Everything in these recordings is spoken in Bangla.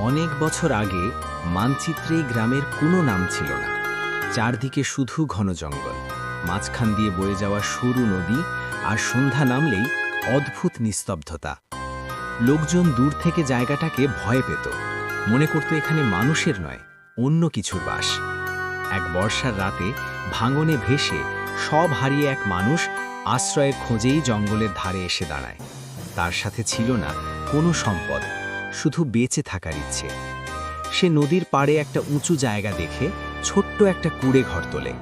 অনেক বছর আগে মানচিত্রে এই গ্রামের কোনো নাম ছিল না। চারদিকে শুধু ঘন জঙ্গল, মাঝখান দিয়ে বয়ে যাওয়া সরু নদী, আর সন্ধ্যা নামলেই অদ্ভুত নিস্তব্ধতা। লোকজন দূর থেকে জায়গাটাকে ভয় পেত, মনে করত এখানে মানুষের নয়, অন্য কিছুর বাস। এক বর্ষার রাতে ভাঙনে ভেসে সব হারিয়ে এক মানুষ আশ্রয়ের খোঁজেই জঙ্গলের ধারে এসে দাঁড়ায়। তার সাথে ছিল না কোনো সম্পদ, শুধু বেঁচে থাকার ইচ্ছে। সে নদীর পাড়ে একটা উঁচু জায়গা দেখে ছোট্ট একটা কুঁড়ে ঘর তোলে।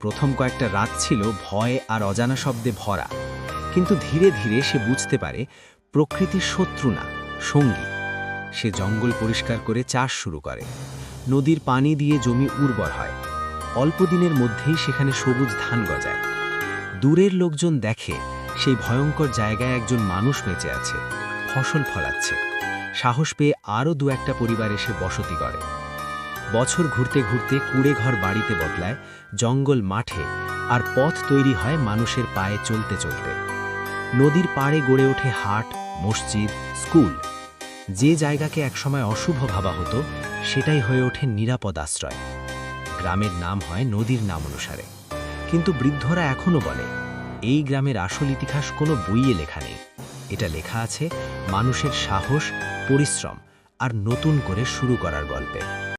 প্রথম কয়েকটা রাত ছিল ভয় আর অজানা শব্দে ভরা, কিন্তু ধীরে ধীরে সে বুঝতে পারে প্রকৃতির শত্রু না, সঙ্গী। সে জঙ্গল পরিষ্কার করে চাষ শুরু করে, নদীর পানি দিয়ে জমি উর্বর হয়। অল্প দিনের মধ্যেই সেখানে সবুজ ধান গজায়। দূরের লোকজন দেখে সেই ভয়ঙ্কর জায়গায় একজন মানুষ বেঁচে আছে, ফসল ফলাচ্ছে। সাহস পেয়ে আরও দু একটা পরিবার এসে বসতি করে। বছর ঘুরতে ঘুরতে কুঁড়ে ঘর বাড়িতে বদলায়, জঙ্গল মাঠে, আর পথ তৈরি হয় মানুষের পায়ে চলতে চলতে। নদীর পাড়ে গড়ে ওঠে হাট, মসজিদ, স্কুল। যে জায়গাকে একসময় অশুভ ভাবা হতো, সেটাই হয়ে ওঠে নিরাপদ আশ্রয়। গ্রামের নাম হয় নদীর নাম অনুসারে। কিন্তু বৃদ্ধরা এখনও বলে, এই গ্রামের আসল ইতিহাস কোনো বইয়ে লেখা নেই। এটা লেখা আছে মানুষের সাহস, পরিশ্রম আর নতুন করে শুরু করার গল্পে।